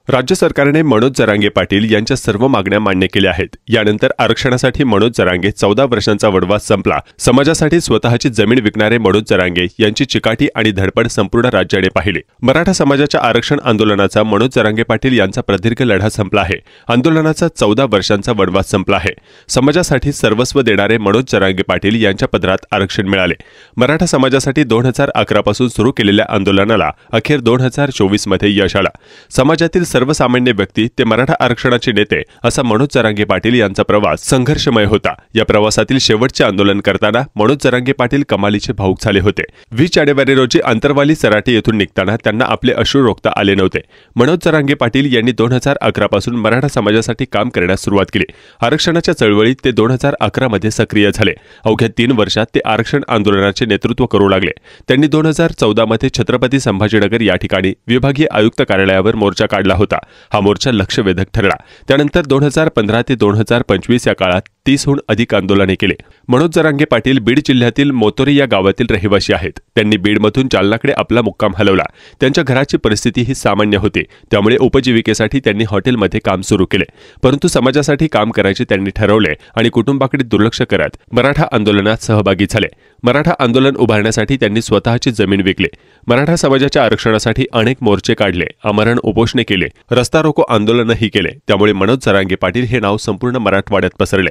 राज्य सरकारने मनोज जरांगे पाटील यांच्या सर्व मागण्या मान्य केल्या आहेत। यानंतर आरक्षणासाठी मनोज जरांगे 14 वर्षांचा वनवास संपला। समाजासाठी स्वतःची जमीन विकणारे मनोज जरांगे यांची चिकाटी आणि धडपड संपूर्ण राज्याने पाहिली। मराठा समाजाच्या आरक्षण आंदोलनाचा मनोज जरांगे पाटील यांचा प्रदीर्घ लढा संपला आहे। आंदोलनाचा 14 वर्षांचा वनवास संपला आहे। समाजासाठी सर्वस्व देणारे मनोज जरांगे पाटील यांच्या पदरात आरक्षण मिळाले। मराठा समाजासाठी 2011 पासून सुरू केलेल्या आंदोलनाला अखेर 2024 मध्ये यश आला। समाजातील सर्वसामान्य व्यक्ती ते मराठा आरक्षणाचे नेते असा मनोज जरांगे पाटील यांचा प्रवास संघर्षमय होता। या प्रवासातील शेवटचे आंदोलन करताना मनोज जरांगे पाटील कमालीचे भावुक झाले होते। 20 जानेवारी रोजी आंतरवाली सराटी येथून निघताना त्यांना आपले अश्रू रोखता आले नव्हते। मनोज जरांगे पाटील यांनी 2011 पासून मराठा समाजासाठी काम करण्यास सुरुवात केली। आरक्षणाच्या चळवळीत ते 2011 मध्ये सक्रिय झाले। अवघ्या 3 वर्षात ते आरक्षण आंदोलनाचे नेतृत्व करू लागले। त्यांनी 2014 मध्ये छत्रपती संभाजीनगर या ठिकाणी विभागीय आयुक्त कार्यालयावर मोर्चा काढला होता। हा मोर्चा लक्षवेधक ठरला। त्यानंतर 2015 ते 2025 या काळात 30हून अधिक आंदोलने केले। मनोज जरांगे पाटील बीड जिल्ह्यातील मोतोरी या गावातील रहिवासी आहेत। त्यांनी बीडमधून जालनाकडे आपला मुक्काम हलवला। त्यांच्या घराची परिस्थिती ही सामान्य होती, त्यामुळे उपजीविकेसाठी त्यांनी हॉटेलमध्ये काम सुरू केले। परंतु समाजासाठी काम करायचे त्यांनी ठरवले आणि कुटुंबाकडे दुर्लक्ष करत मराठा आंदोलनात सहभागी झाले। मराठा आंदोलन उभारण्यासाठी त्यांनी स्वतःची जमीन विकली। मराठा समाजाच्या आरक्षणासाठी अनेक मोर्चे काढले, आमरण उपोषणे केले, रस्ता रोको आंदोलनही केले। त्यामुळे मनोज जरांगे पाटील हे नाव संपूर्ण मराठवाड्यात पसरले।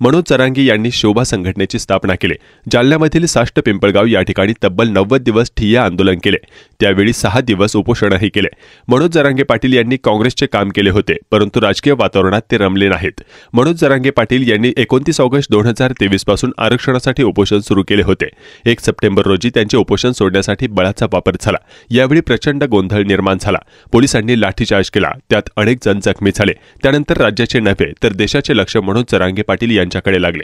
मनोज जरांगे यांनी शोभा संघटनेची स्थापना केली। जालन्यामधील साष्ट पिंपळगाव या ठिकाणी तब्बल 90 दिवस ठिय्या आंदोलन केले। त्यावेळी 6 दिवस उपोषणही केले। मनोज जरांगे पाटील यांनी काँग्रेसचे काम केले होते, परंतु राजकीय वातावरणात ते रमले नाहीत। मनोज जरांगे पाटील यांनी 29 ऑगस्ट 2023 पासून आरक्षणासाठी उपोषण सुरू केले होते। 1 सप्टेंबर रोजी त्यांचे उपोषण सोडण्यासाठी बळाचा वापर झाला। यावेळी प्रचंड गोंधळ निर्माण झाला। पोलिसांनी लाठीचार्ज केला, त्यात अनेक जण जखमी झाले। त्यानंतर राज्याचे नव्हे तर देशाचे लक्ष मनोज जरांगे पाटील यांच्याकडे लागले।